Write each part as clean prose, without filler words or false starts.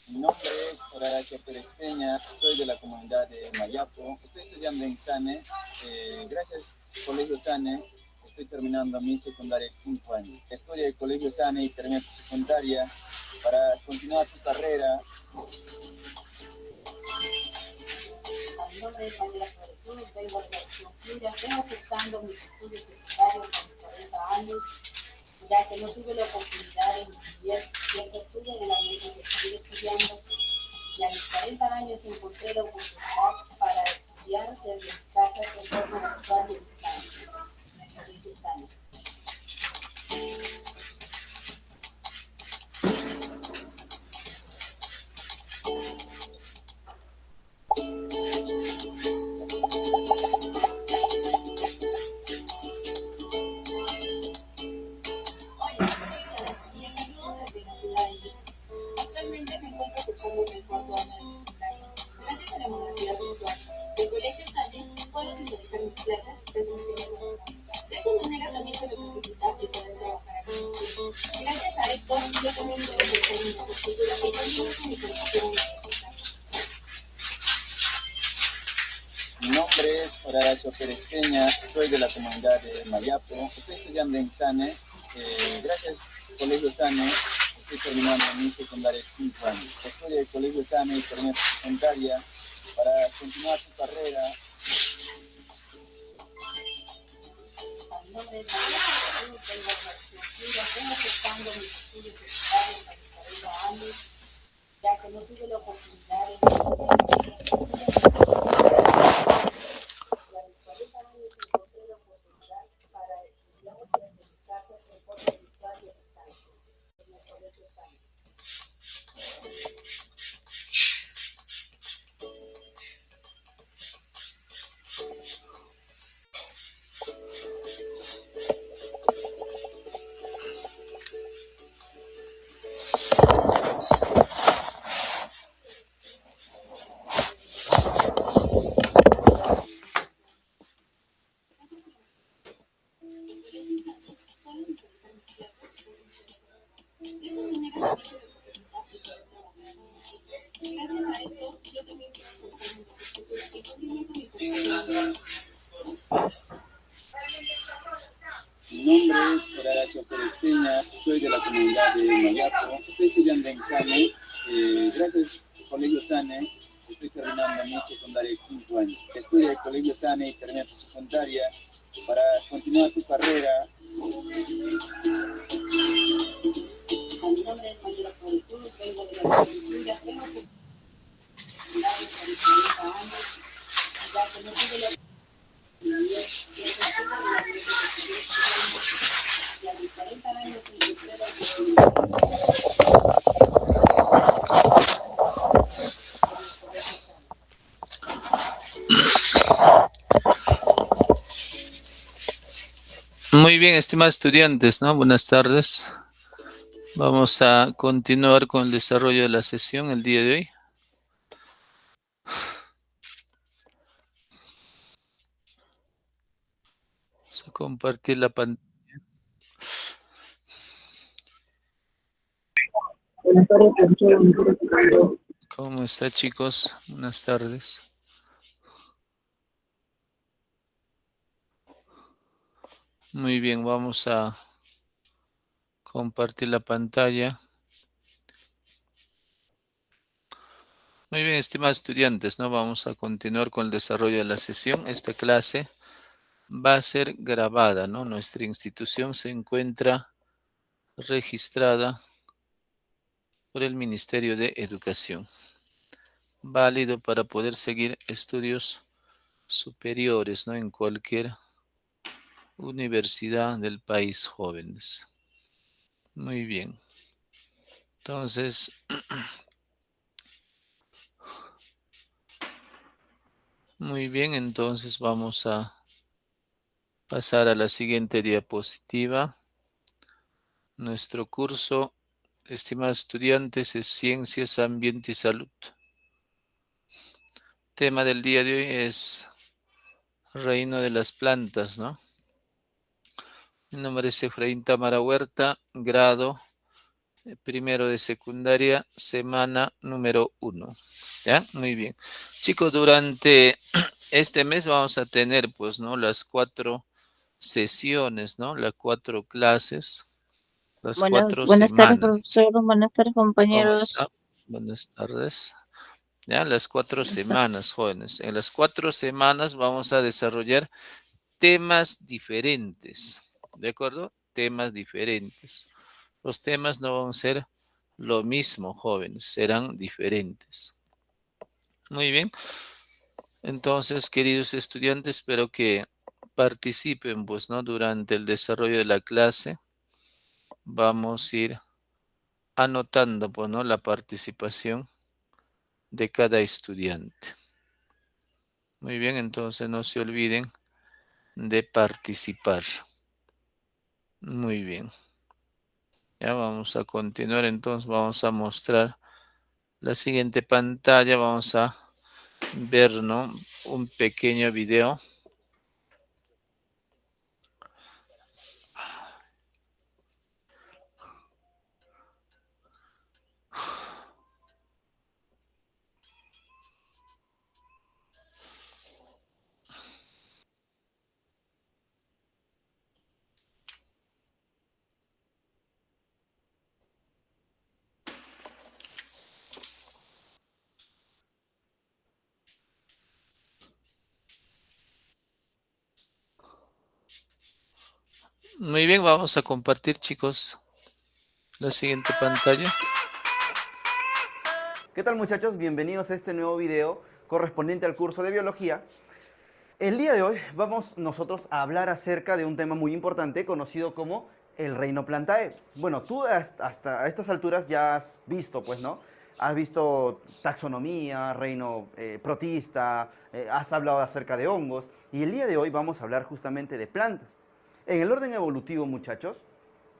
Mi nombre es Horacio Pérez Peña, soy de la comunidad de Mayapo, estoy estudiando en SANE, gracias al Colegio SANE estoy terminando mi secundaria en 5 años. Estudio en el Colegio SANE y termino tu secundaria para continuar tu carrera. Mi nombre es María Flores, vengo de la región Piura, vengo cursando mis estudios secundarios a mis 40 años, ya que no tuve la oportunidad de vivir cierto estudio en la misma que estoy estudiando, y a mis 40 años encontré la oportunidad para estudiar desde mi casa de forma virtual y distancia, en el Colegio SANE. Actualmente me encuentro cursando el cuarto año de secundaria. Gracias a la modalidad virtual del Colegio SANE, puedo visualizar mis clases desde mi teléfono. De esta manera también se me facilita el poder trabajar aquí. Gracias a esto, yo también puedo ejercer mi profesión y también con mi formación universitaria. Mi nombre es Horacio Pérez Peña, soy de la comunidad de Mayapo, estoy estudiando en SANE, gracias al Colegio SANE estoy terminando mi secundaria en 5 años. Estudio en el Colegio SANE y termino tu secundaria para continuar tu carrera. Mi nombre es María Flores, vengo de la región Piura, vengo cursando mis estudios secundarios a mis 40 años, ya que no tuve la oportunidad de Mi nombre es Horacio Pérez Peña, soy de la comunidad de Mayapo, estoy estudiando en SANE, gracias al Colegio SANE estoy terminando mi secundaria en 5 años. Estudio en el Colegio SANE y termino tu secundaria para continuar tu carrera. Mi nombre es María Flores, vengo de la región Piura, tengo secundarios a mis 40 años, ya que no tuve la oportunidad y a mis 40 años encontré la oportunidad. Muy bien, estimados estudiantes, ¿no? Buenas tardes. Vamos a continuar con el desarrollo de la sesión el día de hoy. Vamos a compartir la pantalla. Buenas tardes, profesor. ¿Cómo está, chicos? Buenas tardes. Muy bien, vamos a compartir la pantalla. Muy bien, estimados estudiantes, ¿no? Vamos a continuar con el desarrollo de la sesión. Esta clase va a ser grabada, ¿no? Nuestra institución se encuentra registrada por el Ministerio de Educación, válido para poder seguir estudios superiores, ¿no? En cualquier universidad del país, jóvenes. Muy bien. Entonces, muy bien, entonces vamos a pasar a la siguiente diapositiva. Nuestro curso, estimados estudiantes, es Ciencias, Ambiente y Salud. Tema del día de hoy es Reino de las plantas, ¿no? Mi nombre es Efraín Tamara Huerta, grado primero de secundaria, semana número 1. ¿Ya? Muy bien. Chicos, durante este mes vamos a tener, pues, ¿no? Las 4 sesiones, ¿no? Las 4 clases, las 4 Buenas tardes, semanas. profesor. Buenas tardes, ¿Cómo compañeros. está? Buenas tardes. Ya, las 4 semanas, jóvenes. En las 4 semanas vamos a desarrollar temas diferentes, ¿de acuerdo? Temas diferentes. Los temas no van a ser lo mismo, jóvenes, serán diferentes. Muy bien. Entonces, queridos estudiantes, espero que participen, pues, ¿no? Durante el desarrollo de la clase. Vamos a ir anotando, pues, ¿no? La participación de cada estudiante. Muy bien, entonces no se olviden de participar. Muy bien. Ya vamos a continuar, entonces vamos a mostrar la siguiente pantalla. Vamos a ver, ¿no? Un pequeño video. Muy bien, vamos a compartir, chicos, la siguiente pantalla. ¿Qué tal, muchachos? Bienvenidos a este nuevo video correspondiente al curso de biología. El día de hoy vamos nosotros a hablar acerca de un tema muy importante conocido como el reino Plantae. Bueno, tú hasta a estas alturas ya has visto, pues, ¿no? Has visto taxonomía, reino protista, has hablado acerca de hongos y el día de hoy vamos a hablar justamente de plantas. En el orden evolutivo, muchachos,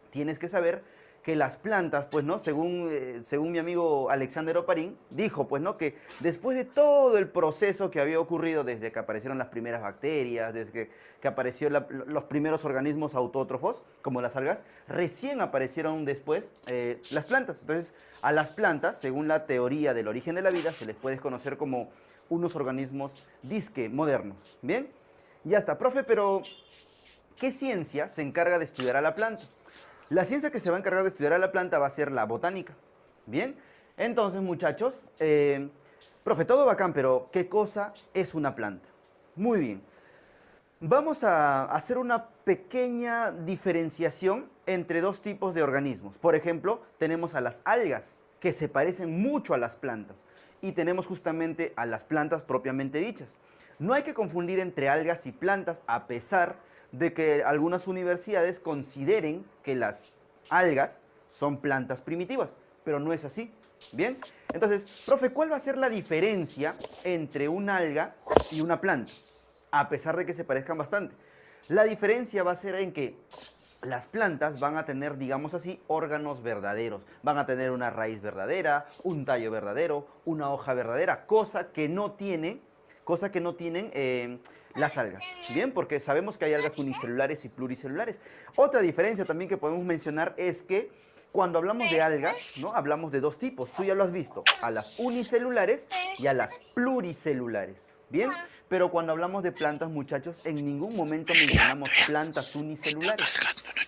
tienes que saber que las plantas, pues, ¿no? Según mi amigo Alexander Oparín, dijo, pues, ¿no? Que después de todo el proceso que había ocurrido desde que aparecieron las primeras bacterias, desde que apareció los primeros organismos autótrofos, como las algas, recién aparecieron después las plantas. Entonces, a las plantas, según la teoría del origen de la vida, se les puede conocer como unos organismos disque modernos. ¿Bien? Ya está, profe, pero ¿qué ciencia se encarga de estudiar a la planta? La ciencia que se va a encargar de estudiar a la planta va a ser la botánica. Bien, entonces, muchachos, profe, todo bacán, pero ¿qué cosa es una planta? Muy bien. Vamos a hacer una pequeña diferenciación entre dos tipos de organismos. Por ejemplo, tenemos a las algas, que se parecen mucho a las plantas, y tenemos justamente a las plantas propiamente dichas. No hay que confundir entre algas y plantas, a pesar de que algunas universidades consideren que las algas son plantas primitivas, pero no es así. Bien, entonces, profe, ¿cuál va a ser la diferencia entre una alga y una planta? A pesar de que se parezcan bastante. La diferencia va a ser en que las plantas van a tener, digamos así, órganos verdaderos. Van a tener una raíz verdadera, un tallo verdadero, una hoja verdadera, cosa que no tienen las algas. Bien, porque sabemos que hay algas unicelulares y pluricelulares. Otra diferencia también que podemos mencionar es que cuando hablamos de algas, ¿no? Hablamos de dos tipos. Tú ya lo has visto, a las unicelulares y a las pluricelulares. Bien, pero cuando hablamos de plantas, muchachos, en ningún momento mencionamos plantas unicelulares.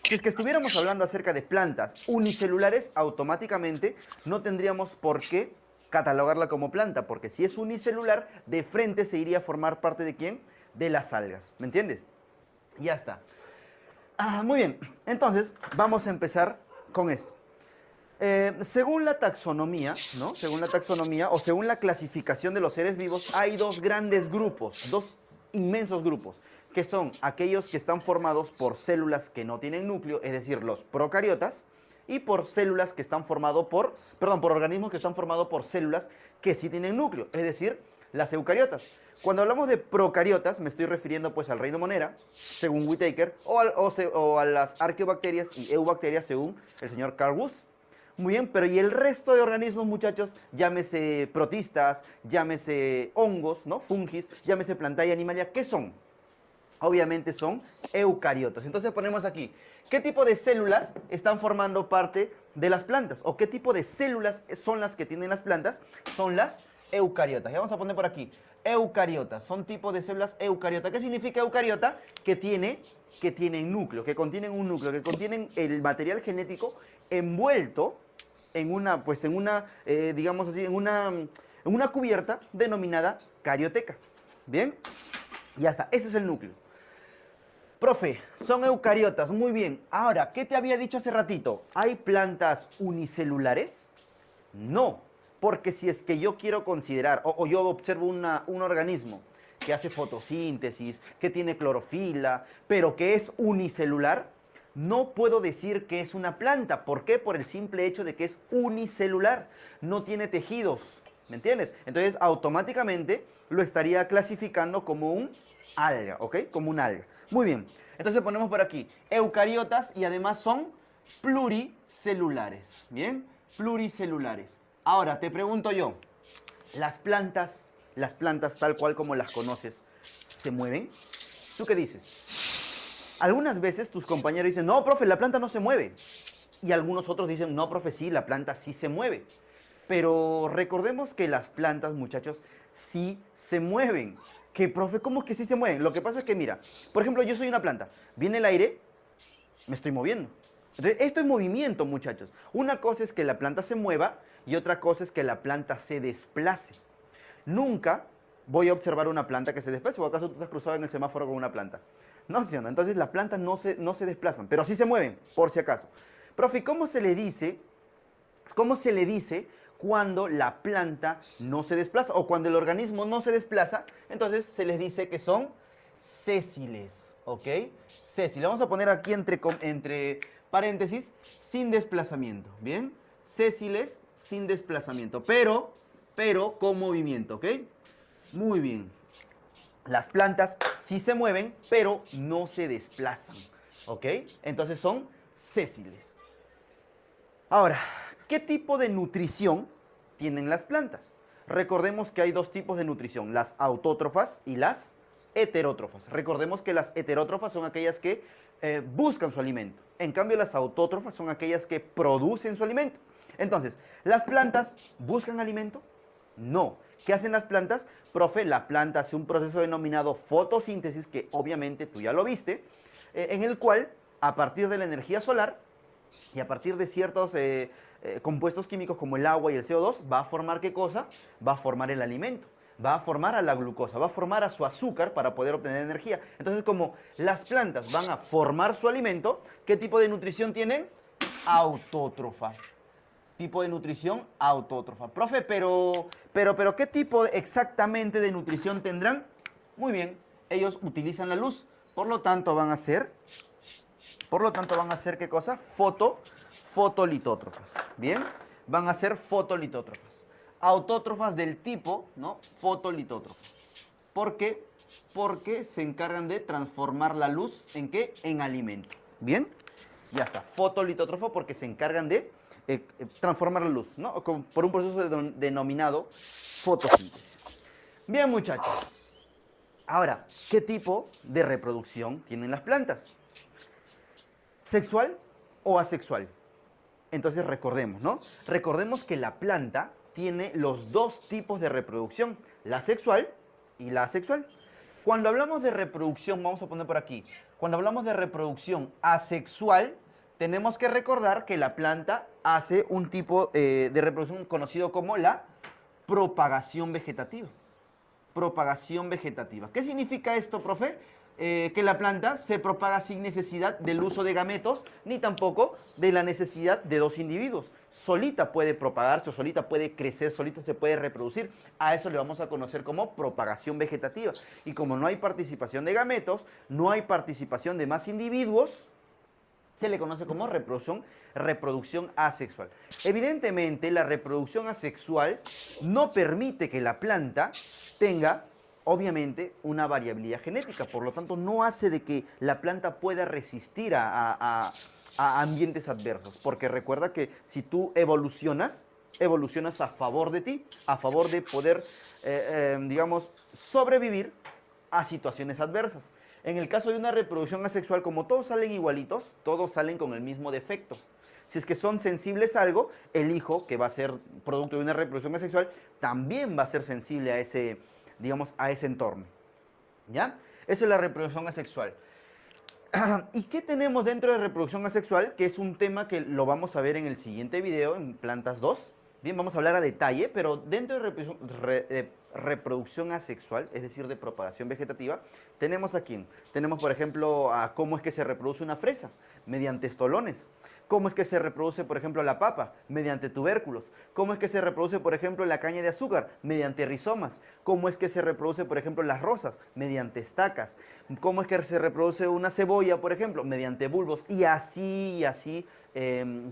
Si es que estuviéramos hablando acerca de plantas unicelulares, automáticamente no tendríamos por qué catalogarla como planta, porque si es unicelular, de frente se iría a formar parte de ¿quién? De las algas, ¿me entiendes? Ya está. Muy bien, entonces vamos a empezar con esto. Según la taxonomía, ¿no? Según la taxonomía o según la clasificación de los seres vivos, hay dos grandes grupos, dos inmensos grupos, que son aquellos que están formados por células que no tienen núcleo, es decir, los procariotas, y por células que están formados por organismos que están formados por células que sí tienen núcleo, es decir, las eucariotas. Cuando hablamos de procariotas, me estoy refiriendo pues al reino Monera, según Whittaker, o a las arqueobacterias y eubacterias, según el señor Carl Woese. Muy bien, pero ¿y el resto de organismos, muchachos? Llámese protistas, llámese hongos, ¿no? Fungis, llámese plantae animalia, ¿qué son? obviamente son eucariotas. Entonces ponemos aquí, ¿qué tipo de células están formando parte de las plantas? ¿O qué tipo de células son las que tienen las plantas? Son las eucariotas. Y vamos a poner por aquí, eucariotas, son tipos de células eucariotas. ¿Qué significa eucariota? Que tienen núcleo, que contienen un núcleo, que contienen el material genético envuelto en una, pues digamos así, en una cubierta denominada carioteca. ¿Bien? Ya está, ese es el núcleo. Profe, son eucariotas, muy bien. Ahora, ¿qué te había dicho hace ratito? ¿Hay plantas unicelulares? No, porque si es que yo quiero considerar, o yo observo un organismo que hace fotosíntesis, que tiene clorofila, pero que es unicelular, no puedo decir que es una planta. ¿Por qué? Por el simple hecho de que es unicelular, no tiene tejidos, ¿me entiendes? Entonces, automáticamente lo estaría clasificando como un alga, ¿ok? Como un alga. Muy bien, entonces ponemos por aquí eucariotas y además son pluricelulares, ¿bien? Pluricelulares. Ahora, te pregunto yo, ¿las plantas tal cual como las conoces, se mueven? ¿Tú qué dices? Algunas veces tus compañeros dicen, no, profe, la planta no se mueve. Y algunos otros dicen, no, profe, sí, la planta sí se mueve. Pero recordemos que las plantas, muchachos, sí se mueven. Que, profe, ¿cómo que sí se mueven? Lo que pasa es que, mira, por ejemplo, yo soy una planta. Viene el aire, me estoy moviendo. Entonces, esto es movimiento, muchachos. Una cosa es que la planta se mueva y otra cosa es que la planta se desplace. Nunca voy a observar una planta que se desplace. ¿O acaso tú estás cruzado en el semáforo con una planta? No, ¿sí o no? Entonces, las plantas no se desplazan, pero sí se mueven, por si acaso. Profe, ¿cómo se le dice cuando la planta no se desplaza o cuando el organismo no se desplaza? Entonces se les dice que son sésiles, ¿ok? Sésiles. Vamos a poner aquí entre paréntesis, sin desplazamiento, ¿bien? Sésiles sin desplazamiento, pero con movimiento, ¿ok? Muy bien. Las plantas sí se mueven, pero no se desplazan, ¿ok? Entonces son sésiles. Ahora, ¿qué tipo de nutrición tienen las plantas? Recordemos que hay dos tipos de nutrición, las autótrofas y las heterótrofas. Recordemos que las heterótrofas son aquellas que buscan su alimento. En cambio, las autótrofas son aquellas que producen su alimento. Entonces, ¿las plantas buscan alimento? No. ¿Qué hacen las plantas? Profe, la planta hace un proceso denominado fotosíntesis, que obviamente tú ya lo viste, en el cual, a partir de la energía solar y a partir de ciertos compuestos químicos como el agua y el CO2, va a formar ¿qué cosa? Va a formar el alimento, va a formar a la glucosa, va a formar a su azúcar para poder obtener energía. Entonces, como las plantas van a formar su alimento, ¿qué tipo de nutrición tienen? Autótrofa. Tipo de nutrición autótrofa. Profe, pero ¿qué tipo exactamente de nutrición tendrán? Muy bien, ellos utilizan la luz, por lo tanto van a ser ¿qué cosa? Fotolitótrofas. Bien, van a ser fotolitótrofas. Autótrofas del tipo, ¿no? Fotolitótrofas. ¿Por qué? Porque se encargan de transformar la luz ¿en qué? En alimento. Bien, ya está. Fotolitótrofo porque se encargan de transformar la luz, ¿no? Por un proceso denominado fotosíntesis. Bien, muchachos. Ahora, ¿qué tipo de reproducción tienen las plantas? ¿Sexual o asexual? Entonces recordemos, ¿no? Recordemos que la planta tiene los dos tipos de reproducción, la sexual y la asexual. Cuando hablamos de reproducción, vamos a poner por aquí, cuando hablamos de reproducción asexual, tenemos que recordar que la planta hace un tipo de reproducción conocido como la propagación vegetativa. Propagación vegetativa. ¿Qué significa esto, profe? Que la planta se propaga sin necesidad del uso de gametos, ni tampoco de la necesidad de dos individuos. Solita puede propagarse, solita puede crecer, solita se puede reproducir. A eso le vamos a conocer como propagación vegetativa. Y como no hay participación de gametos, no hay participación de más individuos, se le conoce como reproducción asexual. Evidentemente, la reproducción asexual no permite que la planta tenga, obviamente, una variabilidad genética. Por lo tanto, no hace de que la planta pueda resistir a ambientes adversos. Porque recuerda que si tú evolucionas a favor de ti, a favor de poder, digamos, sobrevivir a situaciones adversas. En el caso de una reproducción asexual, como todos salen igualitos, todos salen con el mismo defecto. Si es que son sensibles a algo, el hijo, que va a ser producto de una reproducción asexual, también va a ser sensible a ese, digamos, a ese entorno. ¿Ya? Esa es la reproducción asexual. ¿Y qué tenemos dentro de reproducción asexual? Que es un tema que lo vamos a ver en el siguiente video, en plantas 2. Bien, vamos a hablar a detalle, pero dentro de reproducción asexual, es decir, de propagación vegetativa, tenemos a quién. Tenemos, por ejemplo, a cómo es que se reproduce una fresa, mediante estolones. ¿Cómo es que se reproduce, por ejemplo, la papa? Mediante tubérculos. ¿Cómo es que se reproduce, por ejemplo, la caña de azúcar? Mediante rizomas. ¿Cómo es que se reproduce, por ejemplo, las rosas? Mediante estacas. ¿Cómo es que se reproduce una cebolla, por ejemplo? Mediante bulbos. Y así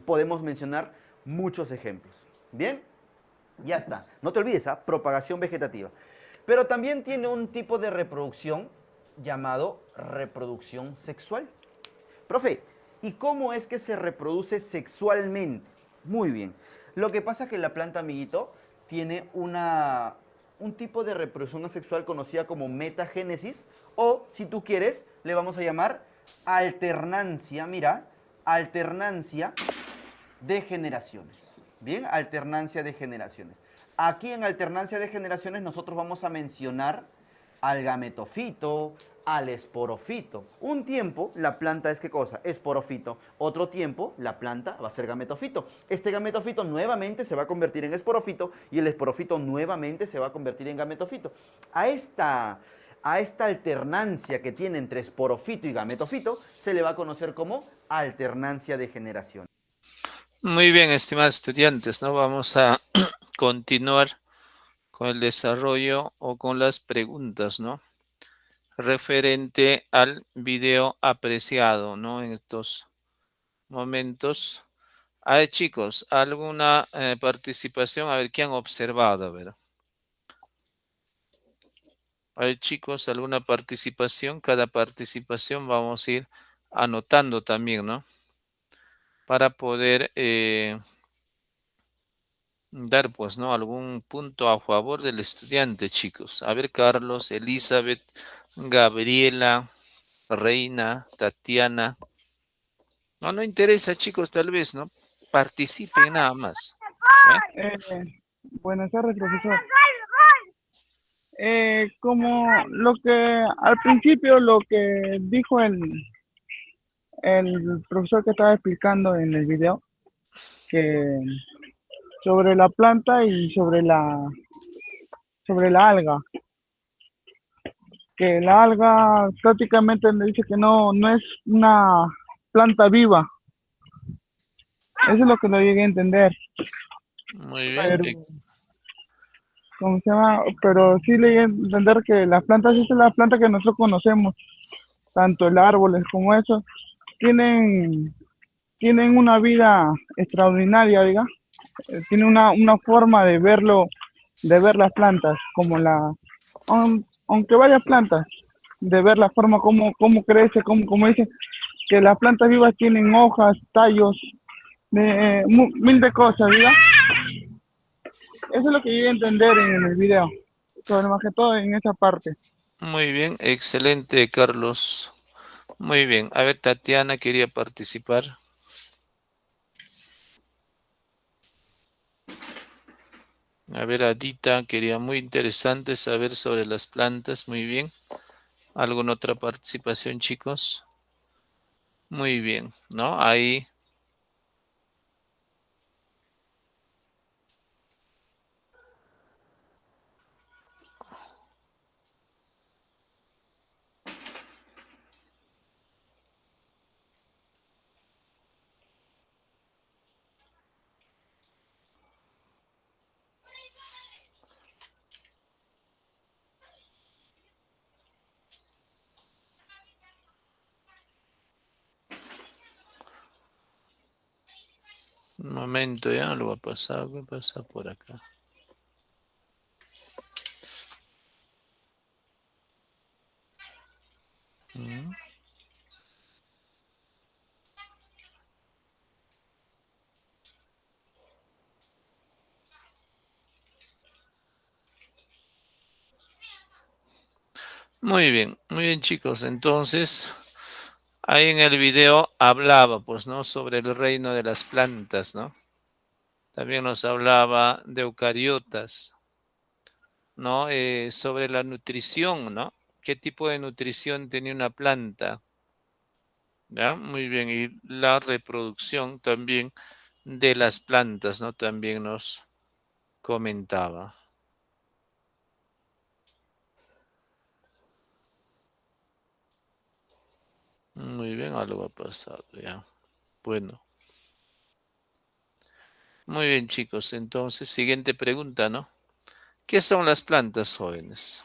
podemos mencionar muchos ejemplos. ¿Bien? Ya está. No te olvides, ¿ah? Propagación vegetativa. Pero también tiene un tipo de reproducción llamado reproducción sexual. Profe, ¿y cómo es que se reproduce sexualmente? Muy bien. Lo que pasa es que la planta, amiguito, tiene un tipo de reproducción asexual conocida como metagénesis, o, si tú quieres, le vamos a llamar alternancia, mira, alternancia de generaciones. Bien, alternancia de generaciones. Aquí en alternancia de generaciones nosotros vamos a mencionar al gametofito, al esporofito. Un tiempo la planta es ¿qué cosa? Esporofito. Otro tiempo la planta va a ser gametofito. Este gametofito nuevamente se va a convertir en esporofito y el esporofito nuevamente se va a convertir en gametofito. A esta alternancia que tiene entre esporofito y gametofito se le va a conocer como alternancia de generación. Muy bien, estimados estudiantes, ¿no? Vamos a continuar con el desarrollo o con las preguntas, ¿no? Referente al video apreciado, ¿no? En estos momentos. A ver, chicos, ¿alguna participación? A ver, ¿qué han observado? A ver. A ver, chicos, ¿alguna participación? Cada participación vamos a ir anotando también, ¿no? Para poder dar, pues, ¿no? Algún punto a favor del estudiante, chicos. A ver, Carlos, Elizabeth, Gabriela, Reina, Tatiana. No, no interesa, chicos, tal vez, ¿no? Participen nada más. ¿Ya? Eh, Buenas tardes, profesor. Como lo que al principio lo que dijo el profesor que estaba explicando en el video, que sobre la planta y sobre la alga, que la alga prácticamente me dice que no es una planta viva. Eso es lo que no llegué a entender. Muy bien. Pero, ¿cómo se llama? Pero sí le llegué a entender que las plantas, esa es la planta que nosotros conocemos, tanto el árboles como eso, tienen, tienen una vida extraordinaria, diga. Tiene una forma de verlo, de ver las plantas, como aunque varias plantas, de ver la forma como crece, como dice, que las plantas vivas tienen hojas, tallos, mil de cosas, diga. Eso es lo que llegué a entender en el video, sobre más que todo en esa parte. Muy bien, excelente, Carlos. Muy bien. A ver, Tatiana quería participar. A ver, Adita quería, muy interesante saber sobre las plantas. Muy bien. ¿Alguna otra participación, chicos? Muy bien, ¿no? Ahí. Un momento, ya lo va a pasar. ¿Qué pasa por acá? Mm. Muy bien chicos. Entonces, ahí en el video hablaba, pues, ¿no? Sobre el reino de las plantas, ¿no? También nos hablaba de eucariotas, ¿no? Sobre la nutrición, ¿no? ¿Qué tipo de nutrición tenía una planta? ¿Ya? Muy bien. Y la reproducción también de las plantas, ¿no? También nos comentaba. Muy bien, algo ha pasado, ya. Bueno. Muy bien, chicos. Entonces, siguiente pregunta, ¿no? ¿Qué son las plantas jóvenes?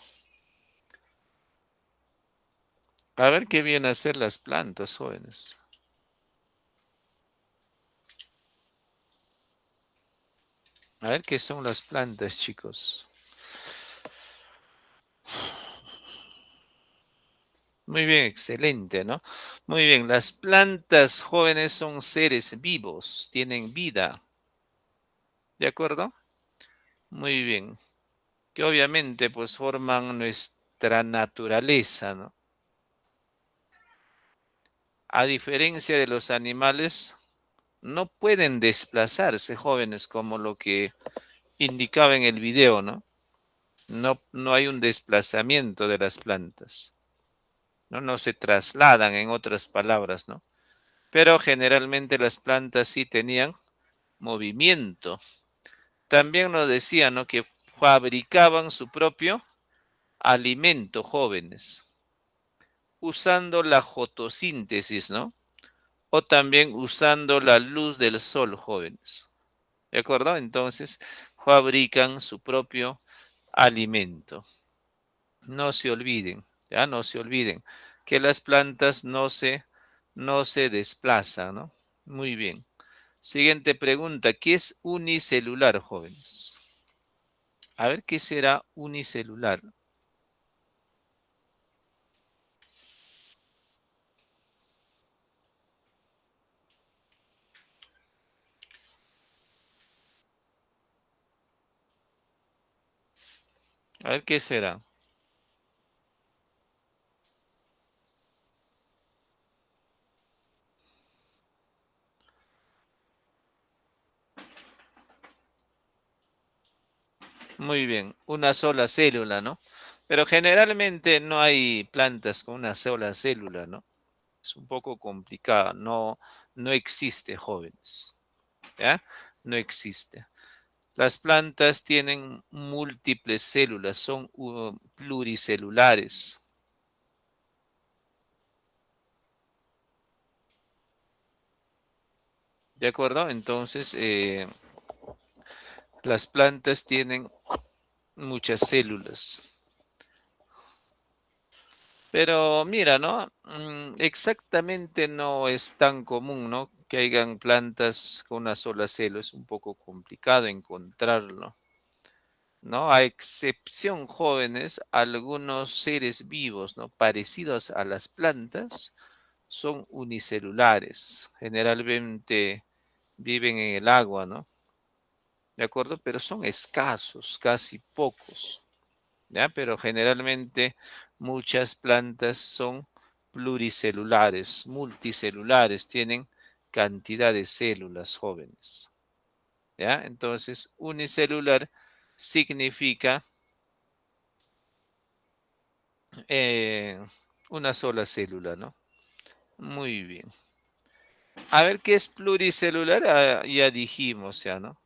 A ver qué vienen a ser las plantas jóvenes. A ver qué son las plantas, chicos. Muy bien, excelente, ¿no? Muy bien, las plantas jóvenes son seres vivos, tienen vida. ¿De acuerdo? Muy bien. Que obviamente pues forman nuestra naturaleza, ¿no? A diferencia de los animales, no pueden desplazarse jóvenes como lo que indicaba en el video, ¿no? No hay un desplazamiento de las plantas, ¿no? No se trasladan, en otras palabras, ¿no? Pero generalmente las plantas sí tenían movimiento. También nos decían, ¿no? Que fabricaban su propio alimento jóvenes, usando la fotosíntesis, ¿no? O también usando la luz del sol jóvenes. ¿De acuerdo? Entonces, fabrican su propio alimento. No se olviden, ya no se olviden que las plantas no se desplazan, ¿no? Muy bien. Siguiente pregunta, ¿qué es unicelular, jóvenes? A ver, ¿qué será unicelular? A ver, ¿qué será? Muy bien, una sola célula, ¿no? Pero generalmente no hay plantas con una sola célula, ¿no? Es un poco complicado, no existe, jóvenes, ¿ya? No existe. Las plantas tienen múltiples células, son pluricelulares. ¿De acuerdo? Entonces, las plantas tienen muchas células. Pero mira, ¿no? Exactamente no es tan común, ¿no? Que hayan plantas con una sola célula. Es un poco complicado encontrarlo, ¿no? A excepción, jóvenes, algunos seres vivos, ¿no? Parecidos a las plantas, son unicelulares. Generalmente viven en el agua, ¿no? ¿De acuerdo? Pero son escasos, casi pocos, ¿ya? Pero generalmente muchas plantas son pluricelulares, multicelulares, tienen cantidad de células jóvenes, ¿ya? Entonces, unicelular significa eh, una sola célula, ¿no? Muy bien. A ver, ¿qué es pluricelular? Ah, ya dijimos, ya, ¿no?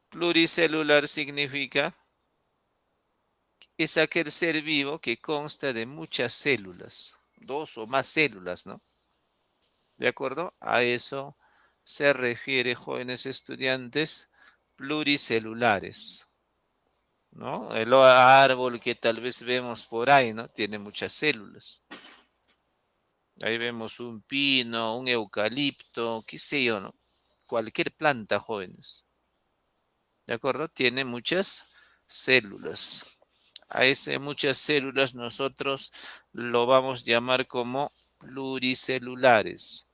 Pluricelular significa es aquel ser vivo que consta de muchas células, dos o más células, ¿no? ¿De acuerdo? A eso se refiere, jóvenes estudiantes, pluricelulares, ¿no? El árbol que tal vez vemos por ahí, ¿no? Tiene muchas células. Ahí vemos un pino, un eucalipto, qué sé yo, ¿no? Cualquier planta, jóvenes. ¿De acuerdo? Tiene muchas células. A ese muchas células nosotros lo vamos a llamar como pluricelulares.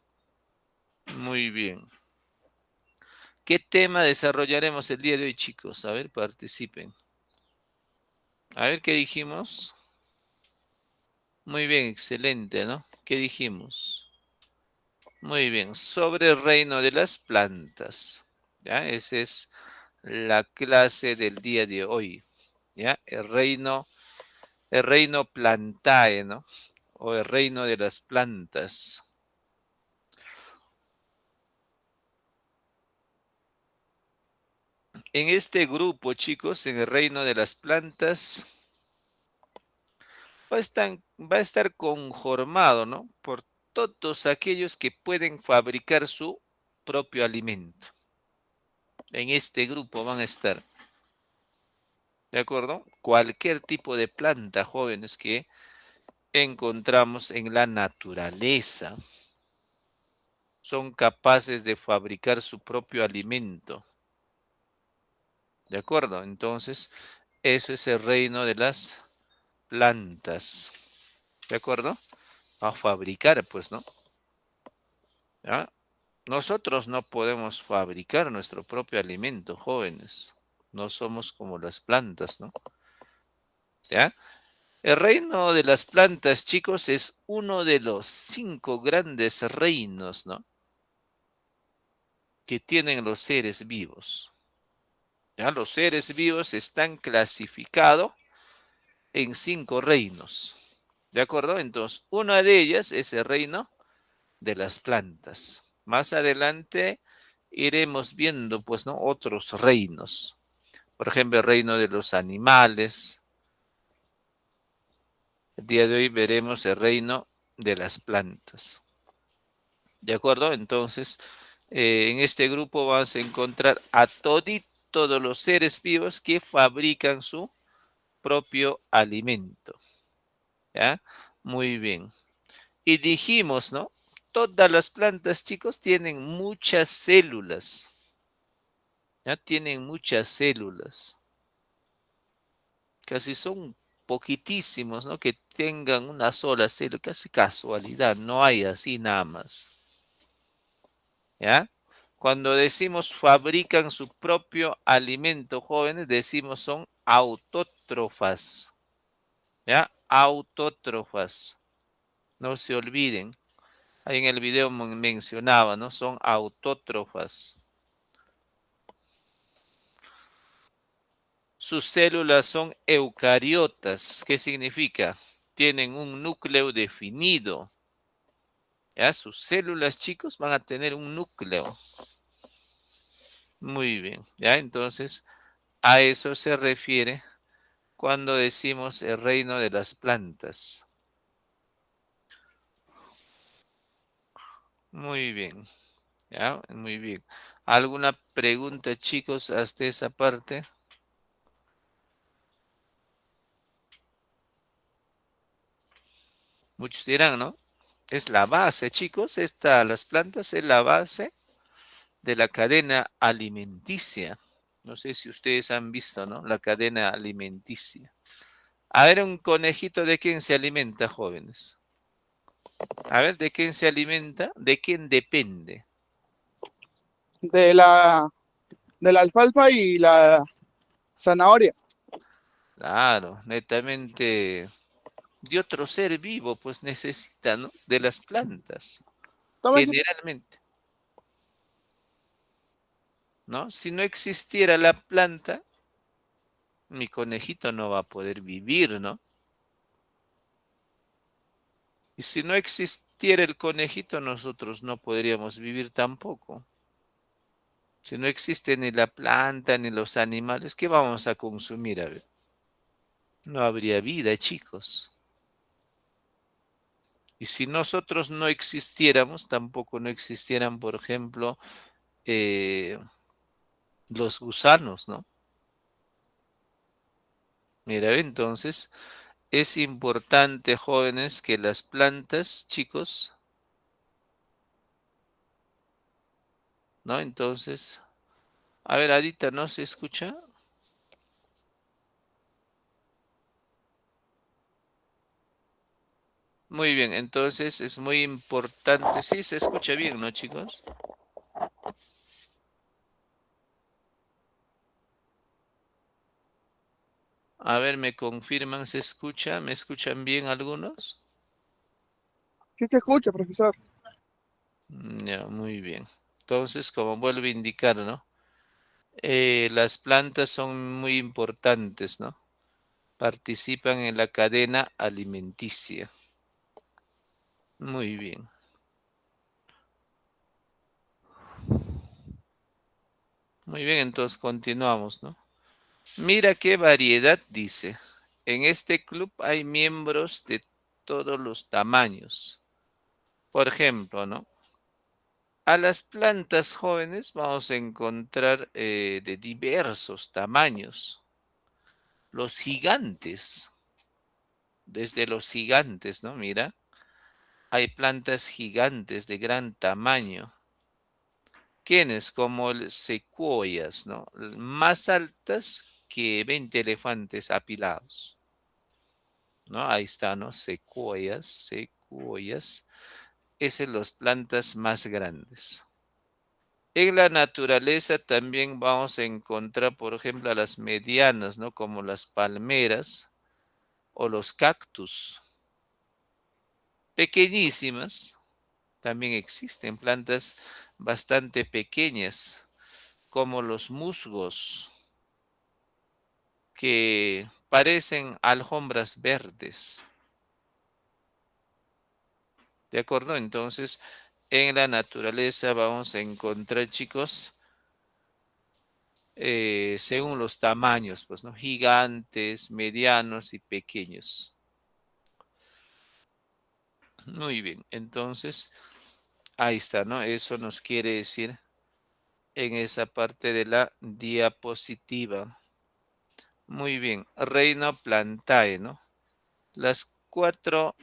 Muy bien. ¿Qué tema desarrollaremos el día de hoy, chicos? A ver, participen. A ver, ¿qué dijimos? Muy bien, excelente, ¿no? ¿Qué dijimos? Muy bien, sobre el reino de las plantas. ¿Ya? Esa es la clase del día de hoy. ¿Ya? El reino plantae, ¿no? O el reino de las plantas. En este grupo, chicos, en el reino de las plantas, va a estar conformado, ¿no? Por todos aquellos que pueden fabricar su propio alimento. En este grupo van a estar, ¿de acuerdo? Cualquier tipo de planta, jóvenes, que encontramos en la naturaleza. Son capaces de fabricar su propio alimento. ¿De acuerdo? Entonces, eso es el reino de las plantas. ¿De acuerdo? A fabricar, pues, ¿no? ¿Ya? Nosotros no podemos fabricar nuestro propio alimento, jóvenes. No somos como las plantas, ¿no? ¿Ya? El reino de las plantas, chicos, es uno de los 5 grandes reinos, ¿no? Que tienen los seres vivos. ¿Ya? Los seres vivos están clasificados en 5 reinos. ¿De acuerdo? Entonces, una de ellas es el reino de las plantas. Más adelante iremos viendo, pues, ¿no? Otros reinos. Por ejemplo, el reino de los animales. El día de hoy veremos el reino de las plantas. ¿De acuerdo? Entonces, en este grupo vamos a encontrar a todos los seres vivos que fabrican su propio alimento. ¿Ya? Muy bien. Y dijimos, ¿no? Todas las plantas, chicos, tienen muchas células. Ya tienen muchas células. Casi son poquitísimos, ¿no? Que tengan una sola célula. Casi casualidad. No hay así nada más. ¿Ya? Cuando decimos fabrican su propio alimento, jóvenes, decimos son autótrofas. ¿Ya? Autótrofas. No se olviden. Ahí en el video mencionaba, ¿no? Son autótrofas. Sus células son eucariotas. ¿Qué significa? Tienen un núcleo definido. ¿Ya? Sus células, chicos, van a tener un núcleo. Muy bien. ¿Ya? Entonces, a eso se refiere cuando decimos el reino de las plantas. Muy bien. ¿Ya? Muy bien. ¿Alguna pregunta, chicos, hasta esa parte? Muchos dirán, ¿no? Es la base, chicos. Las plantas es la base de la cadena alimenticia. No sé si ustedes han visto, ¿no? La cadena alimenticia. A ver, un conejito, ¿de quién se alimenta, jóvenes? A ver, ¿de quién se alimenta? ¿De quién depende? De la alfalfa y la zanahoria. Claro, netamente de otro ser vivo, pues necesita, ¿no? De las plantas, Toma aquí. generalmente, ¿no? Si no existiera la planta, mi conejito no va a poder vivir, ¿no? Y si no existiera el conejito, nosotros no podríamos vivir tampoco. Si no existe ni la planta ni los animales, ¿qué vamos a consumir? A ver, no habría vida, chicos. Y si nosotros no existiéramos, tampoco no existieran, por ejemplo, eh, los gusanos, ¿no? Mira, entonces es importante, jóvenes, que las plantas, chicos, ¿no? Entonces, a ver, Adita, ¿no se escucha? Muy bien, entonces es muy importante. Sí, se escucha bien, ¿no, chicos? A ver, ¿me confirman? ¿Se escucha? ¿Me escuchan bien algunos? Sí se escucha, profesor. Ya, muy bien. Entonces, como vuelvo a indicar, ¿no? Las plantas son muy importantes, ¿no? Participan en la cadena alimenticia. Muy bien. Muy bien, entonces continuamos, ¿no? Mira qué variedad dice. En este club hay miembros de todos los tamaños. Por ejemplo, ¿no? A las plantas jóvenes vamos a encontrar de diversos tamaños. Los gigantes, desde los gigantes, ¿no? Mira, hay plantas gigantes de gran tamaño. ¿Quiénes? Como el secuoyas, ¿no? Más altas que 20 elefantes apilados, ¿no? Ahí está, ¿no? Secuoyas, secuoyas. Esas son las plantas más grandes. En la naturaleza también vamos a encontrar, por ejemplo, a las medianas, ¿no? Como las palmeras o los cactus. Pequeñísimas, también existen plantas bastante pequeñas, como los musgos, que parecen alfombras verdes. ¿De acuerdo? Entonces, en la naturaleza vamos a encontrar, chicos, según los tamaños, pues, ¿no? Gigantes, medianos y pequeños. Muy bien, entonces, ahí está, ¿no? Eso nos quiere decir en esa parte de la diapositiva. Muy bien, Reino Plantae, ¿no? Las cuatro,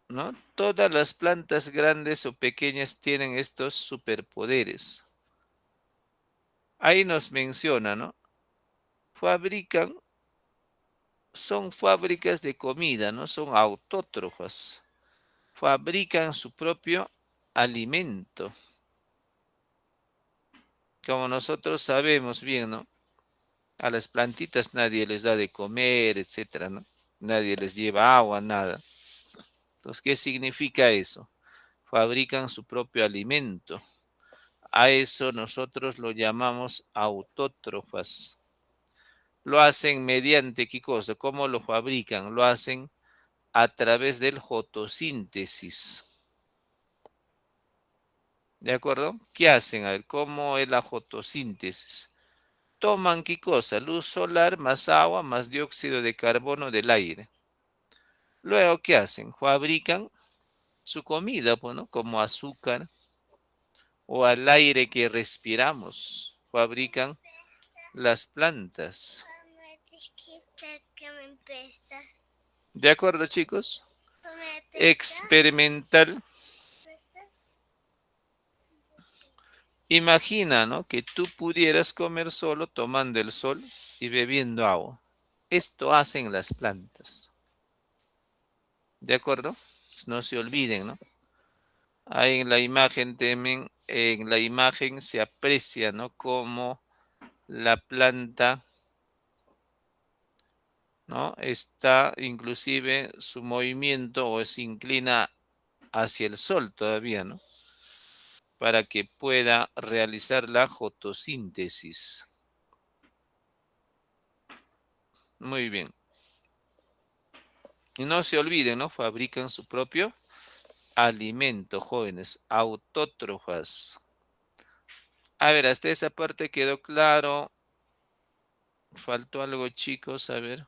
¿no? Todas las plantas grandes o pequeñas tienen estos superpoderes. Ahí nos menciona, ¿no? Fabrican, son fábricas de comida, ¿no? Son autótrofas. Fabrican su propio alimento. Como nosotros sabemos bien, ¿no? A las plantitas nadie les da de comer, etcétera, ¿no? Nadie les lleva agua, nada. Entonces, ¿qué significa eso? Fabrican su propio alimento. A eso nosotros lo llamamos autótrofas. Lo hacen mediante ¿qué cosa? ¿Cómo lo fabrican? Lo hacen a través del fotosíntesis. ¿De acuerdo? ¿Qué hacen? A ver, ¿cómo es la fotosíntesis? Toman ¿qué cosa? Luz solar más agua más dióxido de carbono del aire. Luego, ¿qué hacen? Fabrican su comida, pues, ¿no? Como azúcar o al aire que respiramos. Fabrican las plantas. ¿De acuerdo, chicos? Experimental. Imagina, ¿no? Que tú pudieras comer solo tomando el sol y bebiendo agua. Esto hacen las plantas. ¿De acuerdo? No se olviden, ¿no? Ahí en la imagen también, en la imagen se aprecia, ¿no? Cómo la planta, ¿no? Está inclusive su movimiento o se inclina hacia el sol todavía, ¿no? Para que pueda realizar la fotosíntesis. Muy bien. Y no se olviden, ¿no? Fabrican su propio alimento, jóvenes, autótrofas. A ver, hasta esa parte quedó claro. Faltó algo, chicos, a ver.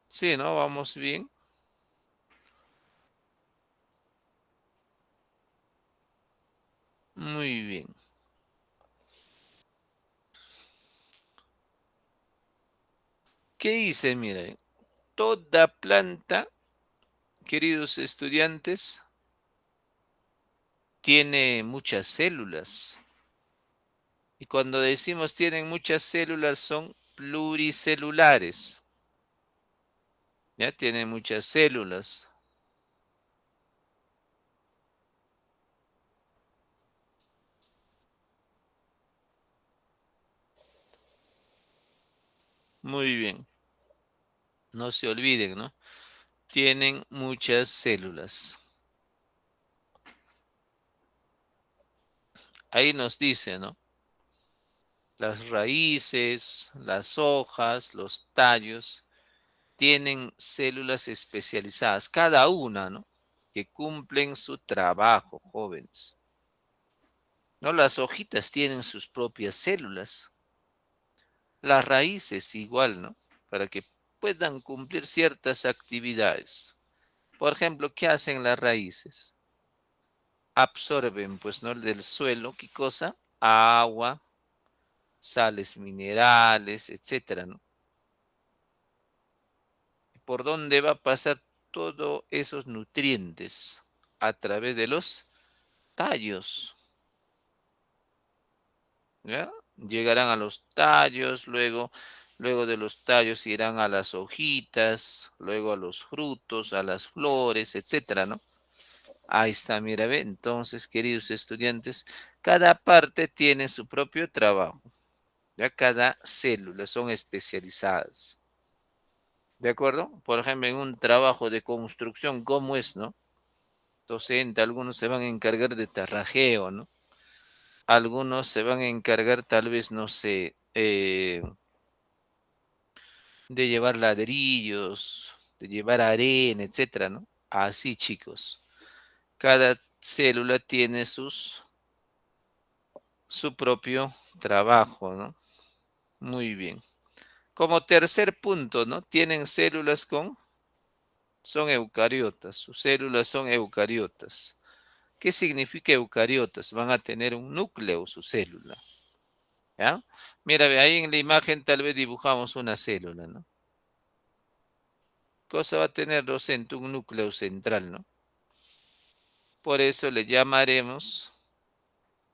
Sí, ¿no? Vamos bien. Muy bien. ¿Qué dice? Miren, toda planta, queridos estudiantes, tiene muchas células. Y cuando decimos tienen muchas células, son pluricelulares. Ya tienen muchas células. Muy bien. No se olviden, ¿no? tienen muchas células. Ahí nos dice, ¿no? Las raíces, las hojas, los tallos tienen células especializadas, cada una, ¿no? Que cumplen su trabajo, jóvenes. ¿No? Las hojitas tienen sus propias células. Las raíces igual, ¿no? Para que puedan cumplir ciertas actividades. Por ejemplo, ¿qué hacen las raíces? Absorben, pues, ¿no? Del suelo, ¿qué cosa? Agua, sales minerales, etcétera, ¿no? ¿Por dónde va a pasar todos esos nutrientes? A través de los tallos, ¿ya? Llegarán a los tallos, luego de los tallos irán a las hojitas, luego a los frutos, a las flores, etcétera, ¿no? Ahí está, mira, ve. Entonces, queridos estudiantes, cada parte tiene su propio trabajo. Ya cada célula son especializadas. ¿De acuerdo? Por ejemplo, en un trabajo de construcción, ¿cómo es, no? Docente, algunos se van a encargar de tarrajeo, ¿no? Algunos se van a encargar tal vez, no sé, de llevar ladrillos, de llevar arena, etcétera, ¿no? Así, chicos. Cada célula tiene su propio trabajo, ¿no? Muy bien. Como tercer punto, ¿no? Tienen células son eucariotas. Sus células son eucariotas. ¿Qué significa eucariotas? Van a tener un núcleo su célula. ¿Ya? Mira, ve, ahí en la imagen tal vez dibujamos una célula, ¿no? Cosa va a tener, docente, un núcleo central, ¿no? Por eso le llamaremos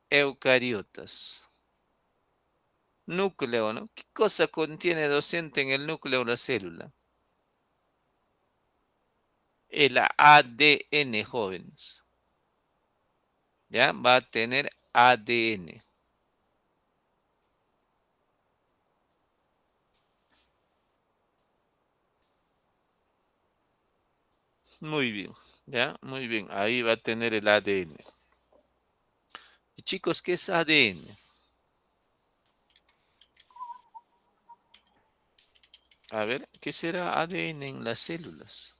eucariotas. Núcleo, ¿no? ¿Qué cosa contiene, docente, en el núcleo de la célula? El ADN, jóvenes. ¿Ya? Va a tener ADN. Muy bien, ¿ya? Muy bien, ahí va a tener el ADN. Y chicos, ¿qué es ADN? A ver, ¿qué será ADN en las células?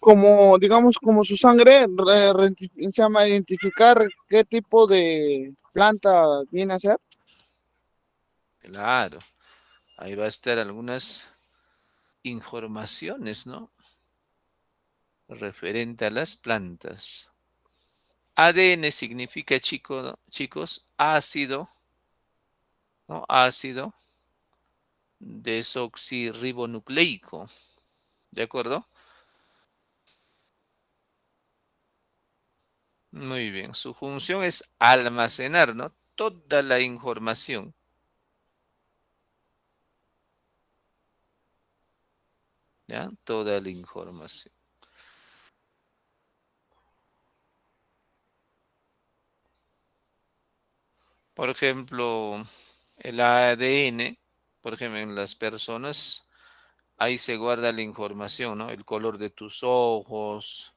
Como, digamos, como su sangre, se llama identificar qué tipo de planta viene a ser. Claro, ahí va a estar algunas informaciones, ¿no? Referente a las plantas. ADN significa, chicos, ácido, ¿no? Ácido desoxirribonucleico, ¿de acuerdo? Muy bien, su función es almacenar, ¿no? Toda la información. ¿Ya? Toda la información. Por ejemplo, el ADN, por ejemplo, en las personas, ahí se guarda la información, ¿no? El color de tus ojos,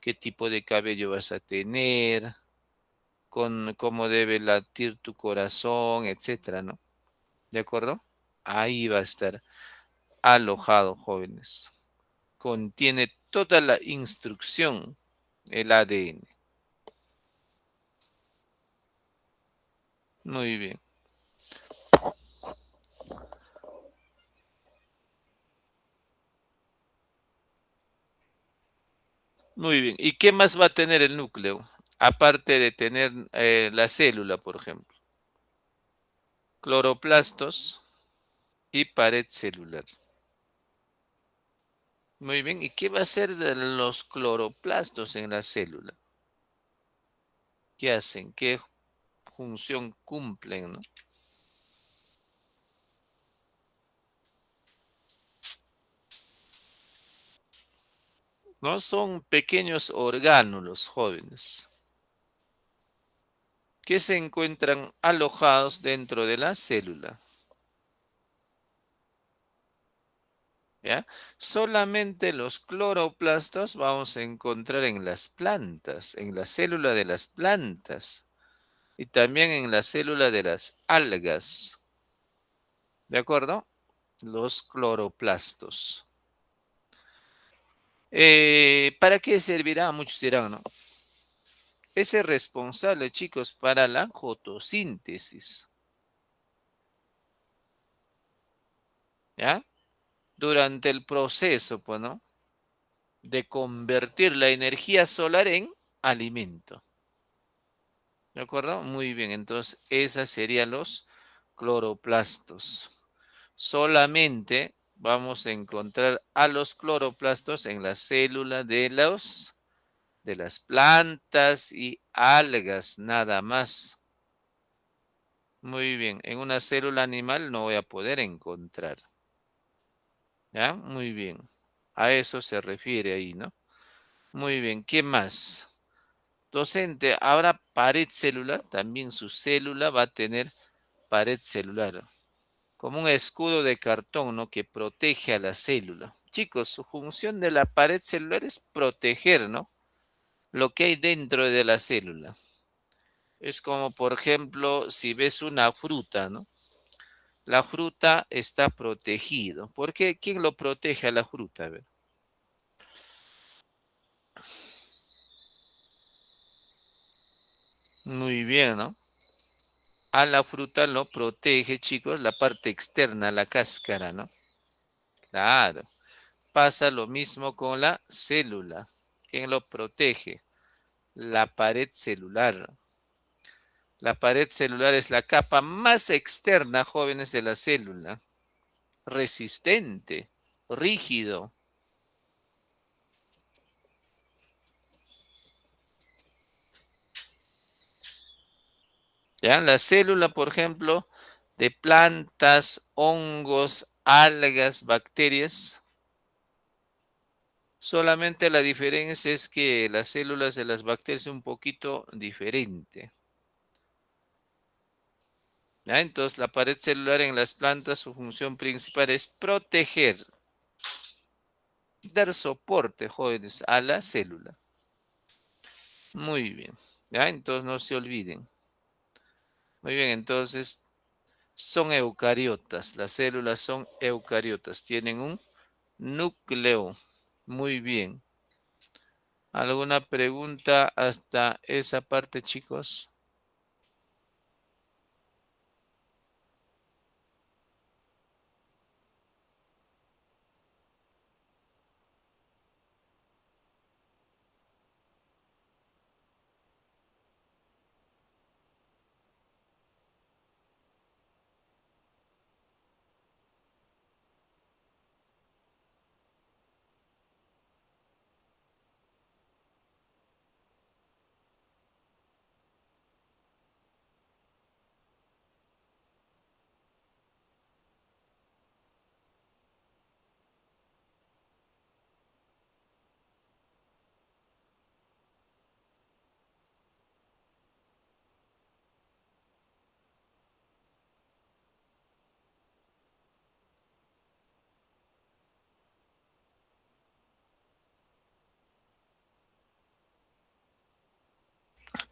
qué tipo de cabello vas a tener, con cómo debe latir tu corazón, etcétera, ¿no? ¿De acuerdo? Ahí va a estar alojado, jóvenes. Contiene toda la instrucción el ADN. Muy bien. Muy bien. ¿Y qué más va a tener el núcleo? Aparte de tener la célula, por ejemplo. Cloroplastos y pared celular. Muy bien. ¿Y qué va a ser de los cloroplastos en la célula? ¿Qué hacen? ¿Qué función cumplen, no? ¿No? Son pequeños orgánulos jóvenes que se encuentran alojados dentro de la célula. ¿Ya? Solamente los cloroplastos vamos a encontrar en las plantas, en la célula de las plantas y también en la célula de las algas. ¿De acuerdo? Los cloroplastos. ¿Para qué servirá? Muchos dirán, ¿no? Es responsable, chicos, para la fotosíntesis. ¿Ya? Durante el proceso, pues, ¿no? De convertir la energía solar en alimento. ¿De acuerdo? Muy bien, entonces esas serían los cloroplastos. Solamente vamos a encontrar a los cloroplastos en la célula de las plantas y algas, nada más. Muy bien, en una célula animal no voy a poder encontrar. ¿Ya? Muy bien. A eso se refiere ahí, ¿no? Muy bien, ¿qué más? Docente, ahora pared celular, también su célula va a tener pared celular, como un escudo de cartón, ¿no? Que protege a la célula. Chicos, su función de la pared celular es proteger, ¿no? Lo que hay dentro de la célula. Es como, por ejemplo, si ves una fruta, ¿no? La fruta está protegido. ¿Por qué? ¿Quién lo protege a la fruta? A ver. Muy bien, ¿no? A la fruta lo protege, chicos, la parte externa, la cáscara, ¿no? Claro. Pasa lo mismo con la célula. ¿Quién lo protege? La pared celular. La pared celular es la capa más externa, jóvenes, de la célula. Resistente, rígido. ¿Ya? La célula, por ejemplo, de plantas, hongos, algas, bacterias. Solamente la diferencia es que las células de las bacterias son un poquito diferente. ¿Ya? Entonces, la pared celular en las plantas, su función principal es proteger, dar soporte, jóvenes, a la célula. Muy bien. ¿Ya? Entonces, no se olviden. Muy bien, entonces, son eucariotas. Las células son eucariotas. Tienen un núcleo. Muy bien. ¿Alguna pregunta hasta esa parte, chicos?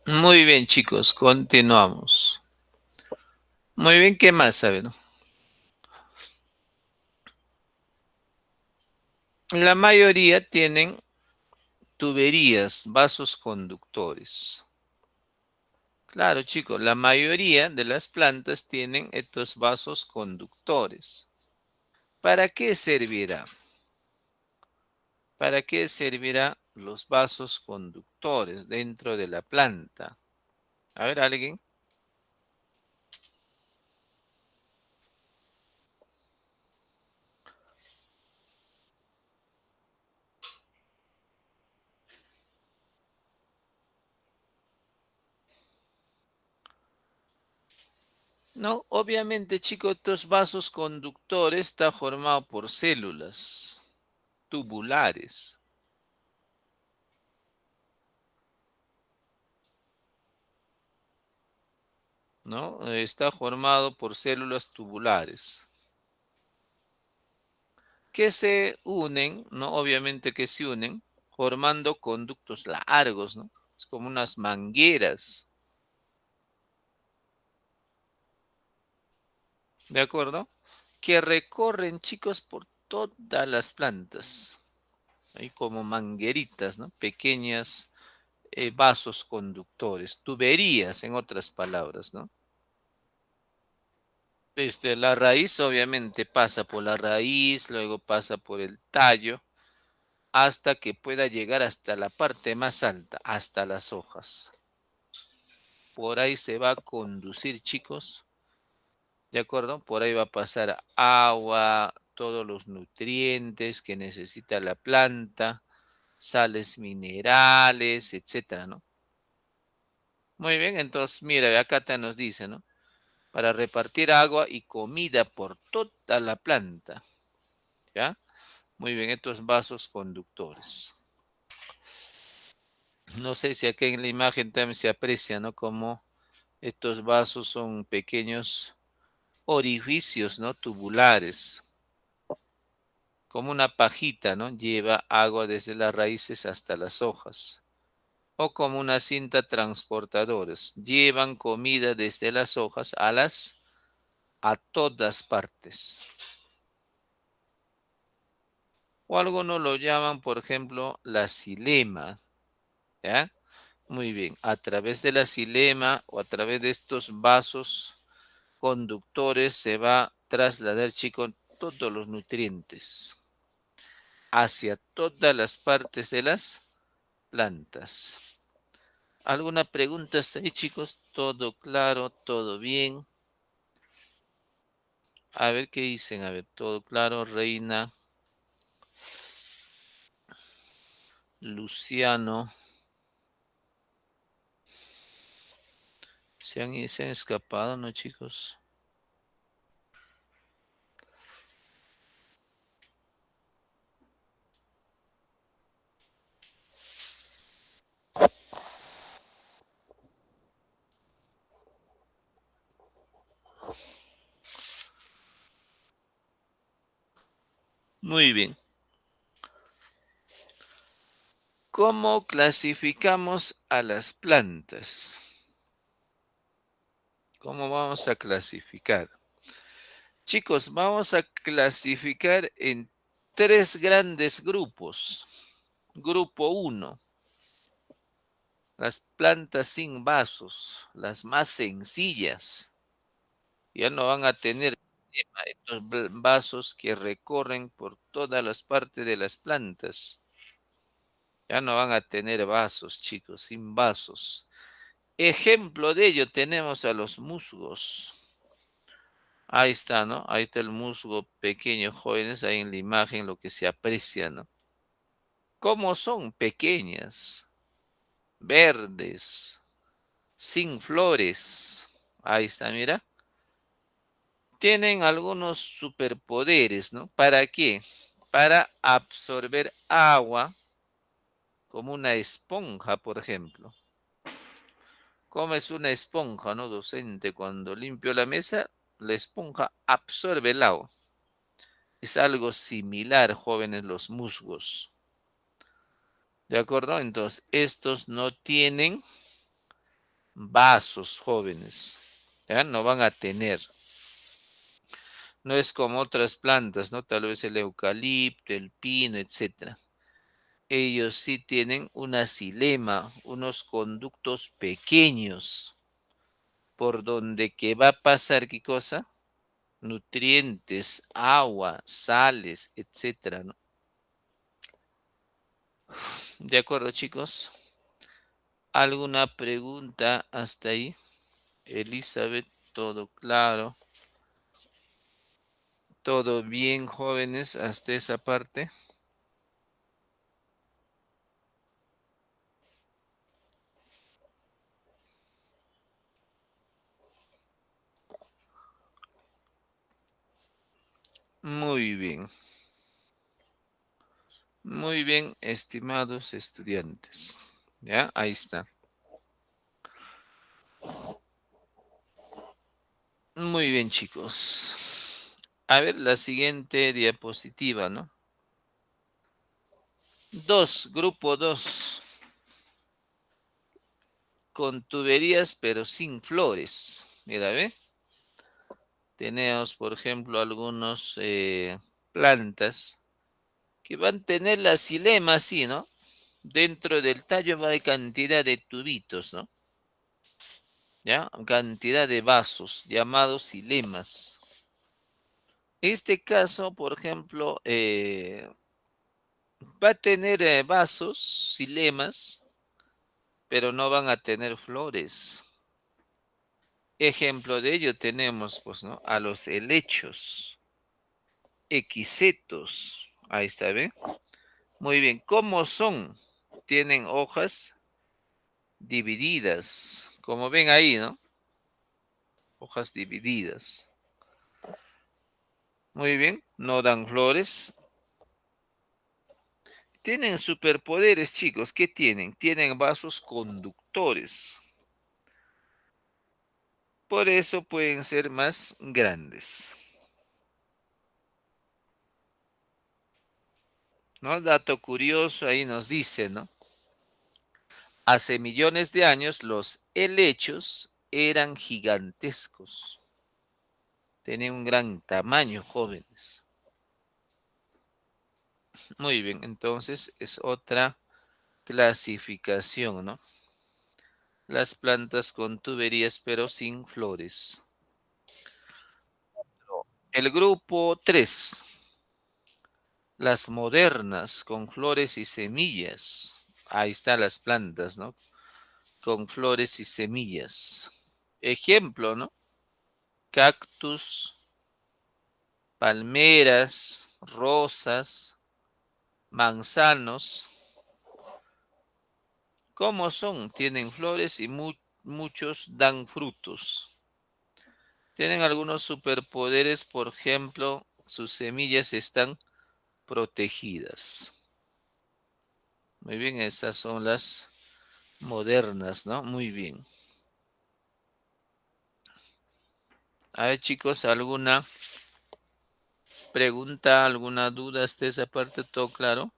Muy bien, chicos, continuamos. Muy bien, ¿qué más saben? La mayoría tienen tuberías, vasos conductores. Claro, chicos, la mayoría de las plantas tienen estos vasos conductores. ¿Para qué servirá? ¿Para qué servirá los vasos conductores dentro de la planta? A ver, ¿alguien? No, obviamente, chicos, estos vasos conductores están formados por células tubulares, ¿no? Está formado por células tubulares. que se unen, ¿no? Obviamente que se unen, formando conductos largos, ¿no? Es como unas mangueras, ¿de acuerdo? Que recorren, chicos, por todas las plantas. Hay como mangueritas, ¿no? Pequeñas vasos conductores, tuberías, en otras palabras, ¿no? Desde la raíz, obviamente, pasa por la raíz, luego pasa por el tallo, hasta que pueda llegar hasta la parte más alta, hasta las hojas. Por ahí se va a conducir, chicos, ¿de acuerdo? Por ahí va a pasar agua, todos los nutrientes que necesita la planta, sales minerales, etcétera, ¿no? Muy bien, entonces, mira, acá te nos dice, ¿no? Para repartir agua y comida por toda la planta, ¿ya? Muy bien, estos vasos conductores. No sé si aquí en la imagen también se aprecia, ¿no? Como estos vasos son pequeños orificios, ¿no? Tubulares, como una pajita, ¿no? Lleva agua desde las raíces hasta las hojas. O como una cinta transportadores, llevan comida desde las hojas a todas partes. O algunos lo llaman, por ejemplo, la xilema, ¿ya? Muy bien, a través de la xilema o a través de estos vasos conductores se va a trasladar, chicos, todos los nutrientes hacia todas las partes de las plantas. ¿Alguna pregunta hasta ahí, chicos? ¿Todo claro? ¿Todo bien? A ver qué dicen. A ver, todo claro, Reina, Luciano. Se han escapado, ¿no, chicos? Muy bien. ¿Cómo clasificamos a las plantas? ¿Cómo vamos a clasificar? Chicos, vamos a clasificar en tres grandes grupos. Grupo 1, las plantas sin vasos, las más sencillas. Ya no van a tener estos vasos que recorren por todas las partes de las plantas. Ya no van a tener vasos, chicos, sin vasos. Ejemplo de ello tenemos a los musgos. Ahí está, ¿no? Ahí está el musgo pequeño, jóvenes, ahí en la imagen lo que se aprecia, ¿no? ¿Cómo son? Pequeñas, verdes, sin flores. Ahí está, mira. Tienen algunos superpoderes, ¿no? ¿Para qué? Para absorber agua como una esponja, por ejemplo. ¿Cómo es una esponja, no, docente? Cuando limpio la mesa, la esponja absorbe el agua. Es algo similar, jóvenes, los musgos. ¿De acuerdo? Entonces, estos no tienen vasos, jóvenes. ¿Ya? No van a tener. No es como otras plantas, ¿no? Tal vez el eucalipto, el pino, etcétera. Ellos sí tienen una xilema, unos conductos pequeños por donde que va a pasar, ¿qué cosa? Nutrientes, agua, sales, etcétera, ¿no? ¿De acuerdo, chicos? ¿Alguna pregunta hasta ahí? Elizabeth, todo claro. ¿Todo bien, jóvenes, hasta esa parte? Muy bien. Muy bien, estimados estudiantes. Ya, ahí está. Muy bien, chicos. A ver, la siguiente diapositiva, ¿no? 2, grupo 2. Con tuberías pero sin flores. Mira, ¿ve? Tenemos, por ejemplo, algunos plantas que van a tener la xilema así, ¿no? Dentro del tallo va a haber cantidad de tubitos, ¿no? ¿Ya? Cantidad de vasos llamados xilemas. Este caso, por ejemplo, va a tener vasos, xilemas, pero no van a tener flores. Ejemplo de ello tenemos, pues, ¿no? A los helechos, equisetos. Ahí está, ¿ve? Muy bien. ¿Cómo son? Tienen hojas divididas, como ven ahí, ¿no? Hojas divididas. Muy bien. No dan flores. Tienen superpoderes, chicos. ¿Qué tienen? Tienen vasos conductores. Por eso pueden ser más grandes. ¿No? Dato curioso ahí nos dice, ¿no? Hace millones de años los helechos eran gigantescos. Tenían un gran tamaño, jóvenes. Muy bien, entonces es otra clasificación, ¿no? Las plantas con tuberías pero sin flores. El grupo 3. Las modernas con flores y semillas. Ahí están las plantas, ¿no? Con flores y semillas. Ejemplo, ¿no? Cactus, palmeras, rosas, manzanos. ¿Cómo son? Tienen flores y muchos dan frutos. Tienen algunos superpoderes, por ejemplo, sus semillas están protegidas. Muy bien, esas son las modernas, ¿no? Muy bien. A ver, chicos, ¿alguna pregunta, alguna duda hasta esa parte? ¿Todo claro?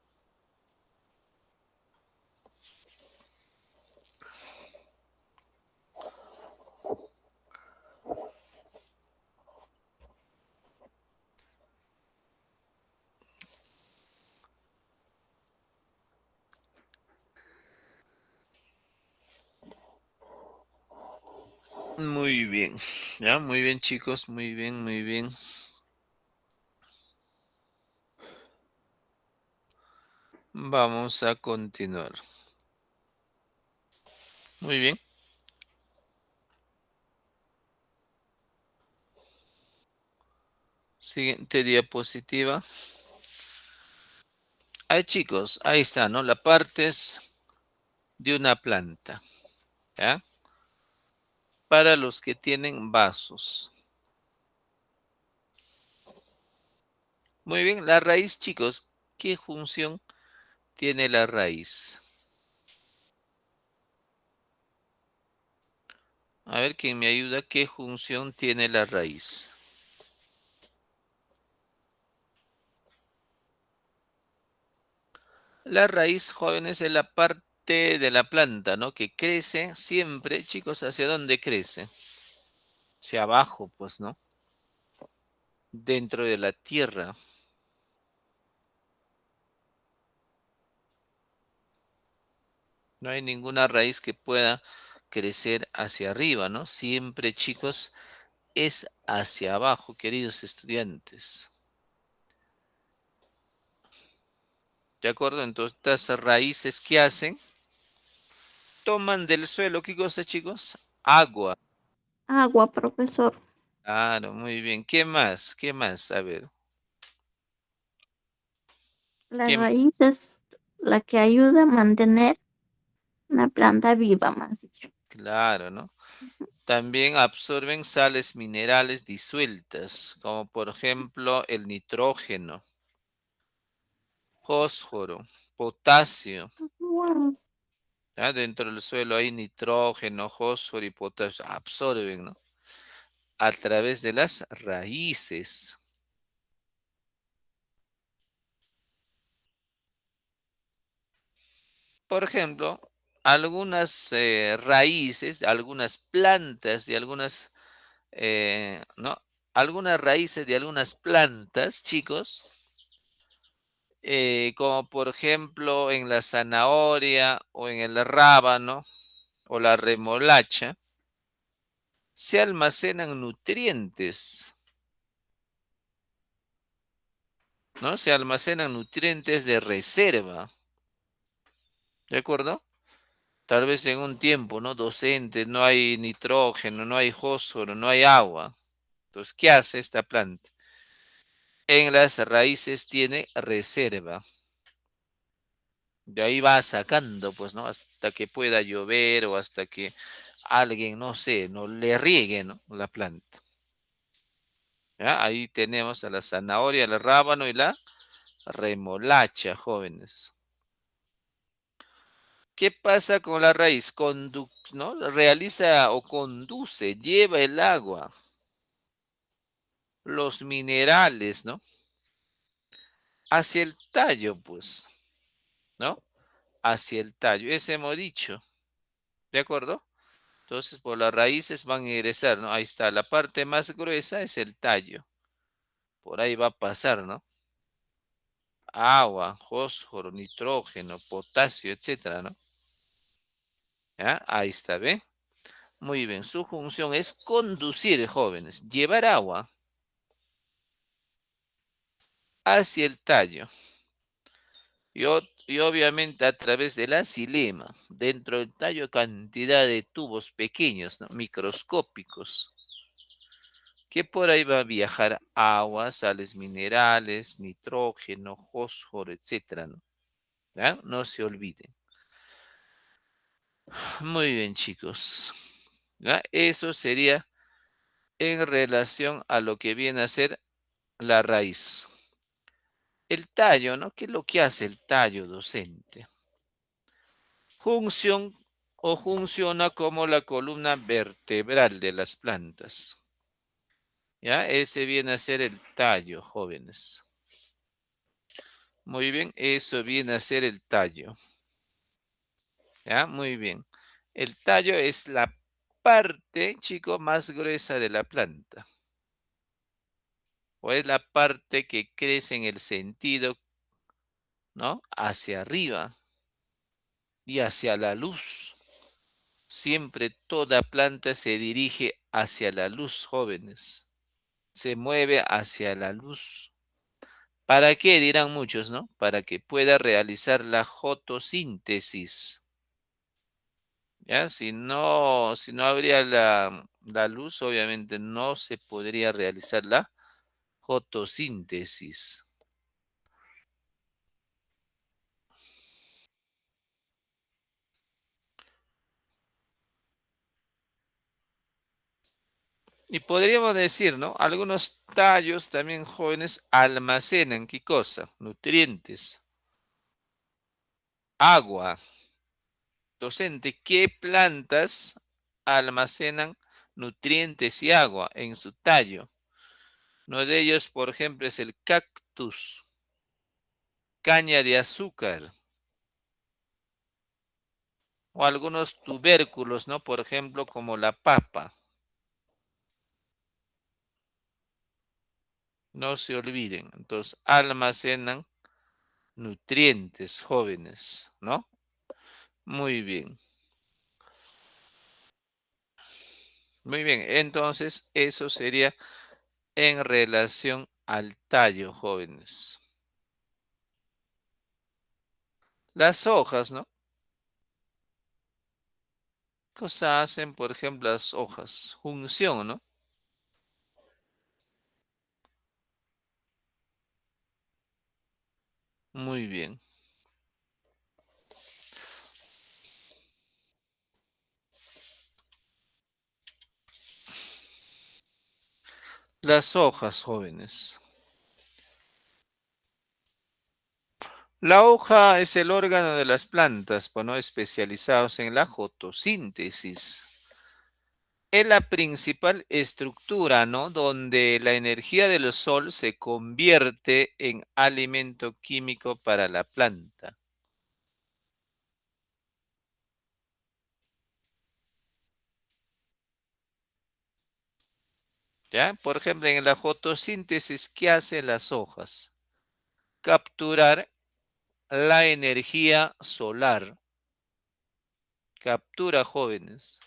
Muy bien. Ya, muy bien, chicos, muy bien, muy bien. Vamos a continuar. Muy bien. Siguiente diapositiva. Ahí, chicos, ahí está, ¿no? La parte es de una planta, ¿ya? Para los que tienen vasos. Muy bien, la raíz, chicos, ¿qué función tiene la raíz? A ver, ¿quién me ayuda? ¿Qué función tiene la raíz? La raíz, jóvenes, es la parte de la planta, ¿no? Que crece siempre, chicos, ¿hacia dónde crece? Hacia abajo, pues, ¿no? Dentro de la tierra. No hay ninguna raíz que pueda crecer hacia arriba, ¿no? Siempre, chicos, es hacia abajo, queridos estudiantes. ¿De acuerdo? Entonces, estas raíces, ¿qué hacen? Toman del suelo, ¿qué cosa, chicos? Agua. Agua, profesor. Claro, muy bien. ¿Qué más? ¿Qué más? A ver. La ¿Qué? raíz es la que ayuda a mantener la planta viva, más dicho. Claro, ¿no? También absorben sales minerales disueltas, como por ejemplo el nitrógeno, fósforo, potasio. Wow. ¿Ya? Dentro del suelo hay nitrógeno, fósforo y potasio. Absorben, ¿no? A través de las raíces. por ejemplo, algunas raíces, algunas plantas de algunas, ¿no? Algunas raíces de algunas plantas, chicos, como por ejemplo en la zanahoria o en el rábano o la remolacha, se almacenan nutrientes, ¿no? Se almacenan nutrientes de reserva, ¿de acuerdo? Tal vez en un tiempo, ¿no? Docente, no hay nitrógeno, no hay fósforo, no hay agua. Entonces, ¿qué hace esta planta? En las raíces tiene reserva. De ahí va sacando, pues, ¿no? Hasta que pueda llover o hasta que alguien, no sé, no le riegue, ¿no? La planta. ¿Ya? Ahí tenemos a la zanahoria, el rábano y la remolacha, jóvenes. ¿Qué pasa con la raíz? ¿No? Realiza o conduce, lleva el agua, los minerales, ¿no? Hacia el tallo, pues, ¿no? Hacia el tallo. Ese hemos dicho, ¿de acuerdo? Entonces, por las raíces van a ingresar, ¿no? Ahí está, la parte más gruesa es el tallo. Por ahí va a pasar, ¿no? Agua, fósforo, nitrógeno, potasio, etcétera, ¿no? ¿Ya? Ahí está, ¿ve? Muy bien, su función es conducir, jóvenes, llevar agua hacia el tallo y obviamente a través de la xilema, dentro del tallo cantidad de tubos pequeños, ¿no? Microscópicos, que por ahí va a viajar agua, sales minerales, nitrógeno, fósforo, etcétera, ¿no? ¿Ya? No se olviden. Muy bien, chicos. ¿Ya? Eso sería en relación a lo que viene a ser la raíz. El tallo, ¿no? ¿Qué es lo que hace el tallo docente? Función o funciona como la columna vertebral de las plantas. ¿Ya? Ese viene a ser el tallo, jóvenes. Muy bien, eso viene a ser el tallo. ¿Ya? Muy bien. El tallo es la parte, chico, más gruesa de la planta. O es la parte que crece en el sentido, ¿no? Hacia arriba y hacia la luz. Siempre toda planta se dirige hacia la luz, jóvenes. Se mueve hacia la luz. ¿Para qué? Dirán muchos, ¿no? Para que pueda realizar la fotosíntesis. ¿Ya? Si no habría la luz, obviamente no se podría realizar la fotosíntesis. Y podríamos decir, ¿no? Algunos tallos también jóvenes almacenan, ¿qué cosa? Nutrientes, agua. Docente, ¿qué plantas almacenan nutrientes y agua en su tallo? Uno de ellos, por ejemplo, es el cactus, caña de azúcar o algunos tubérculos, ¿no? Por ejemplo, como la papa. No se olviden. Entonces, almacenan nutrientes jóvenes, ¿no? Muy bien. Muy bien. Entonces, eso sería en relación al tallo, jóvenes. Las hojas, ¿no? ¿Qué cosa hacen, por ejemplo, las hojas? Función, ¿no? Muy bien. Las hojas, jóvenes. La hoja es el órgano de las plantas, pues, ¿no? Especializados en la fotosíntesis. Es la principal estructura, ¿no? Donde la energía del sol se convierte en alimento químico para la planta. ¿Ya? Por ejemplo, en la fotosíntesis, ¿qué hacen las hojas? Capturar la energía solar. Captura, jóvenes.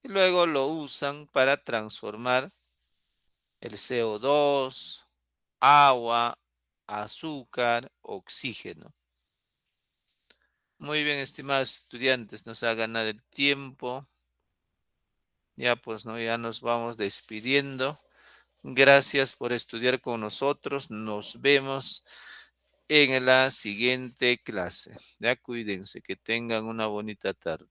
Y luego lo usan para transformar el CO2, agua, azúcar, oxígeno. Muy bien, estimados estudiantes, nos ha ganado el tiempo. Ya pues, ¿no? Ya nos vamos despidiendo. Gracias por estudiar con nosotros. Nos vemos en la siguiente clase. Ya cuídense, que tengan una bonita tarde.